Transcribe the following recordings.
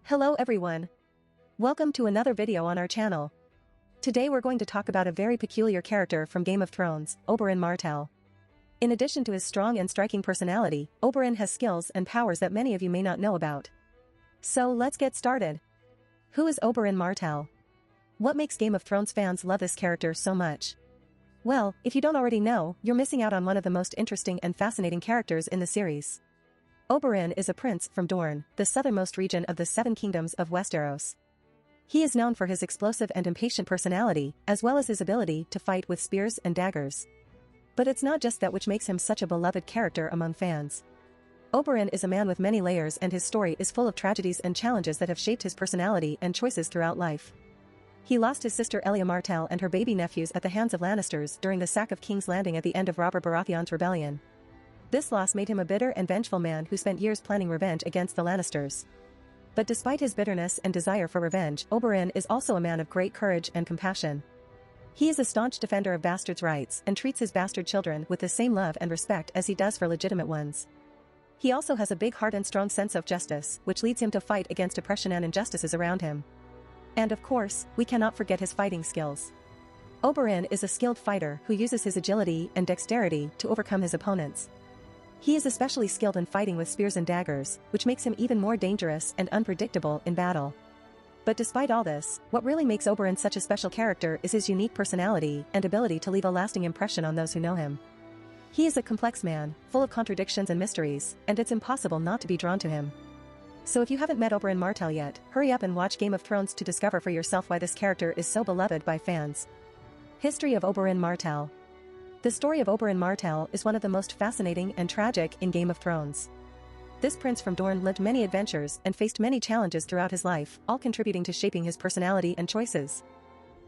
Hello everyone. Welcome to another video on our channel. Today we're going to talk about a very peculiar character from Game of Thrones, Oberyn Martell. In addition to his strong and striking personality, Oberyn has skills and powers that many of you may not know about. So let's get started. Who is Oberyn Martell? What makes Game of Thrones fans love this character so much? Well, if you don't already know, you're missing out on one of the most interesting and fascinating characters in the series. Oberyn is a prince from Dorne, the southernmost region of the Seven Kingdoms of Westeros. He is known for his explosive and impatient personality, as well as his ability to fight with spears and daggers. But it's not just that which makes him such a beloved character among fans. Oberyn is a man with many layers, and his story is full of tragedies and challenges that have shaped his personality and choices throughout life. He lost his sister Emilia Martell and her baby nephews at the hands of Lannisters during the sack of King's Landing at the end of Robert Baratheon's rebellion. This loss made him a bitter and vengeful man who spent years planning revenge against the Lannisters. But despite his bitterness and desire for revenge, Oberyn is also a man of great courage and compassion. He is a staunch defender of bastards' rights and treats his bastard children with the same love and respect as he does for legitimate ones. He also has a big heart and strong sense of justice, which leads him to fight against oppression and injustices around him. And of course, we cannot forget his fighting skills. Oberyn is a skilled fighter who uses his agility and dexterity to overcome his opponents. He is especially skilled in fighting with spears and daggers, which makes him even more dangerous and unpredictable in battle. But despite all this, what really makes Oberyn such a special character is his unique personality and ability to leave a lasting impression on those who know him. He is a complex man, full of contradictions and mysteries, and it's impossible not to be drawn to him. So if you haven't met Oberyn Martell yet, hurry up and watch Game of Thrones to discover for yourself why this character is so beloved by fans. History of Oberyn Martell. The story of Oberyn Martell is one of the most fascinating and tragic in Game of Thrones. This prince from Dorne lived many adventures and faced many challenges throughout his life, all contributing to shaping his personality and choices.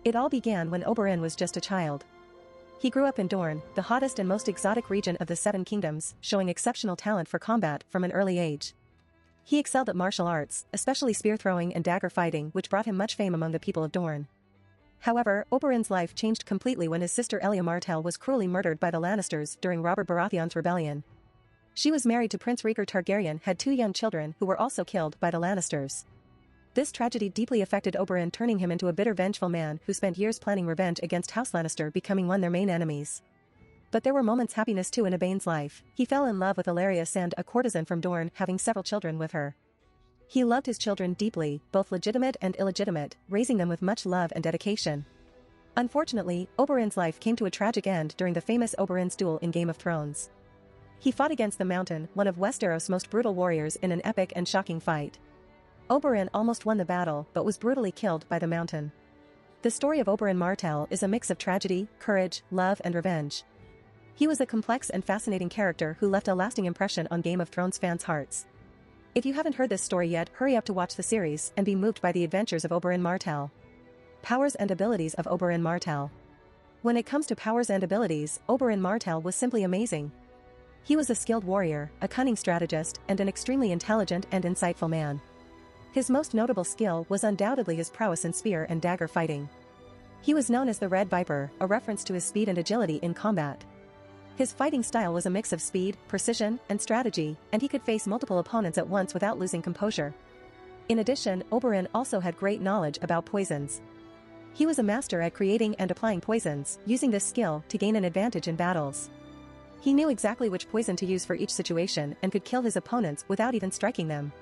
It all began when Oberyn was just a child. He grew up in Dorne, the hottest and most exotic region of the Seven Kingdoms, showing exceptional talent for combat from an early age. He excelled at martial arts, especially spear throwing and dagger fighting, which brought him much fame among the people of Dorne. However, Oberyn's life changed completely when his sister Emilia Martell was cruelly murdered by the Lannisters during Robert Baratheon's rebellion. She was married to Prince Rhaegar Targaryen, had two young children who were also killed by the Lannisters. This tragedy deeply affected Oberyn, turning him into a bitter, vengeful man who spent years planning revenge against House Lannister, becoming one of their main enemies. But there were moments of happiness too in Oberyn's life. He fell in love with Elaria Sand, a courtesan from Dorne, having several children with her. He loved his children deeply, both legitimate and illegitimate, raising them with much love and dedication. Unfortunately, Oberyn's life came to a tragic end during the famous Oberyn's duel in Game of Thrones. He fought against the Mountain, one of Westeros' most brutal warriors, in an epic and shocking fight. Oberyn almost won the battle but was brutally killed by the Mountain. The story of Oberyn Martell is a mix of tragedy, courage, love and revenge. He was a complex and fascinating character who left a lasting impression on Game of Thrones fans' hearts. If you haven't heard this story yet, hurry up to watch the series and be moved by the adventures of Oberyn Martell. Powers and abilities of Oberyn Martell. When it comes to powers and abilities, Oberyn Martell was simply amazing. He was a skilled warrior, a cunning strategist, and an extremely intelligent and insightful man. His most notable skill was undoubtedly his prowess in spear and dagger fighting. He was known as the Red Viper, a reference to his speed and agility in combat. His fighting style was a mix of speed, precision, and strategy, and he could face multiple opponents at once without losing composure. In addition, Oberyn also had great knowledge about poisons. He was a master at creating and applying poisons, using this skill to gain an advantage in battles. He knew exactly which poison to use for each situation and could kill his opponents without even striking them.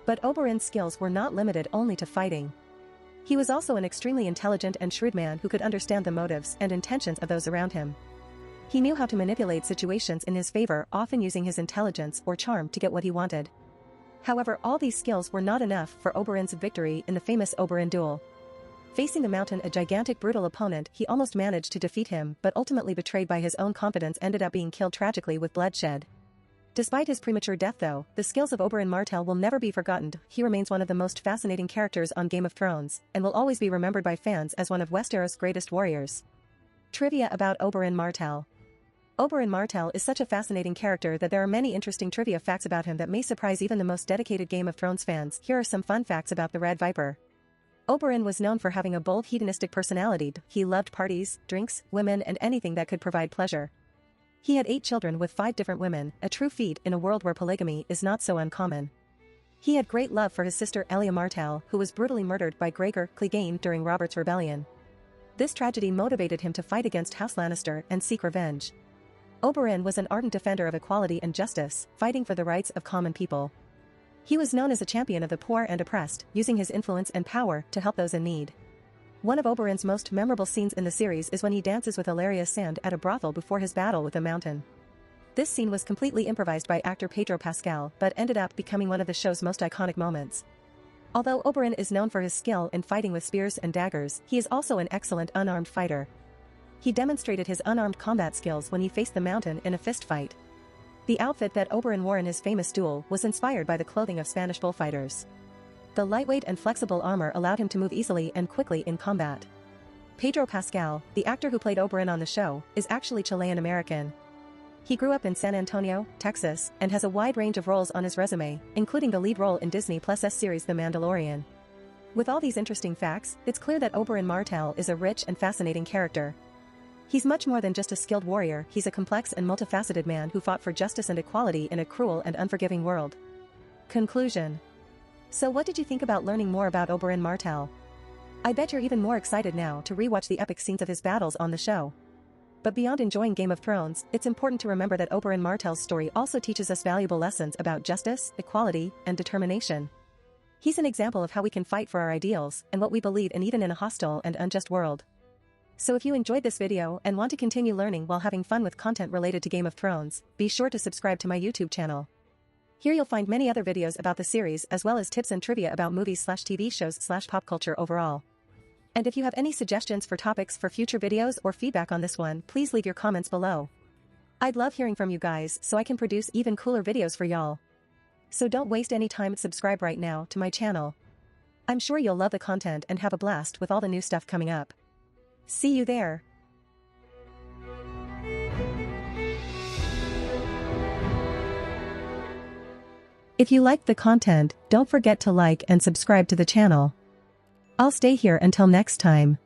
But Oberyn's skills were not limited only to fighting. He was also an extremely intelligent and shrewd man who could understand the motives and intentions of those around him. He knew how to manipulate situations in his favor, often using his intelligence or charm to get what he wanted. However, all these skills were not enough for Oberyn's victory in the famous Oberyn duel. Facing the Mountain, a gigantic brutal opponent, he almost managed to defeat him, but ultimately, betrayed by his own confidence, ended up being killed tragically with bloodshed. Despite his premature death though, the skills of Oberyn Martell will never be forgotten. He remains one of the most fascinating characters on Game of Thrones, and will always be remembered by fans as one of Westeros' greatest warriors. Trivia about Oberyn Martell. Oberyn Martell is such a fascinating character that there are many interesting trivia facts about him that may surprise even the most dedicated Game of Thrones fans. Here are some fun facts about the Red Viper. Oberyn was known for having a bold, hedonistic personality. He loved parties, drinks, women and anything that could provide pleasure. He had 8 children with 5 different women, a true feat in a world where polygamy is not so uncommon. He had great love for his sister Elia Martell, who was brutally murdered by Gregor Clegane during Robert's rebellion. This tragedy motivated him to fight against House Lannister and seek revenge. Oberyn was an ardent defender of equality and justice, fighting for the rights of common people. He was known as a champion of the poor and oppressed, using his influence and power to help those in need. One of Oberyn's most memorable scenes in the series is when he dances with Elaria Sand at a brothel before his battle with the Mountain. This scene was completely improvised by actor Pedro Pascal but ended up becoming one of the show's most iconic moments. Although Oberyn is known for his skill in fighting with spears and daggers, he is also an excellent unarmed fighter. He demonstrated his unarmed combat skills when he faced the Mountain in a fist fight. The outfit that Oberyn wore in his famous duel was inspired by the clothing of Spanish bullfighters. The lightweight and flexible armor allowed him to move easily and quickly in combat. Pedro Pascal, the actor who played Oberyn on the show, is actually Chilean-American. He grew up in San Antonio, Texas, and has a wide range of roles on his resume, including the lead role in Disney Plus' series The Mandalorian. With all these interesting facts, it's clear that Oberyn Martell is a rich and fascinating character. He's much more than just a skilled warrior, he's a complex and multifaceted man who fought for justice and equality in a cruel and unforgiving world. Conclusion. So what did you think about learning more about Oberyn Martell? I bet you're even more excited now to rewatch the epic scenes of his battles on the show. But beyond enjoying Game of Thrones, it's important to remember that Oberyn Martell's story also teaches us valuable lessons about justice, equality, and determination. He's an example of how we can fight for our ideals and what we believe in even in a hostile and unjust world. So if you enjoyed this video and want to continue learning while having fun with content related to Game of Thrones, be sure to subscribe to my YouTube channel. Here you'll find many other videos about the series as well as tips and trivia about movies/TV shows/pop culture overall. And if you have any suggestions for topics for future videos or feedback on this one, please leave your comments below. I'd love hearing from you guys so I can produce even cooler videos for y'all. So don't waste any time, subscribe right now to my channel. I'm sure you'll love the content and have a blast with all the new stuff coming up. See you there. If you liked the content, don't forget to like and subscribe to the channel. I'll stay here until next time.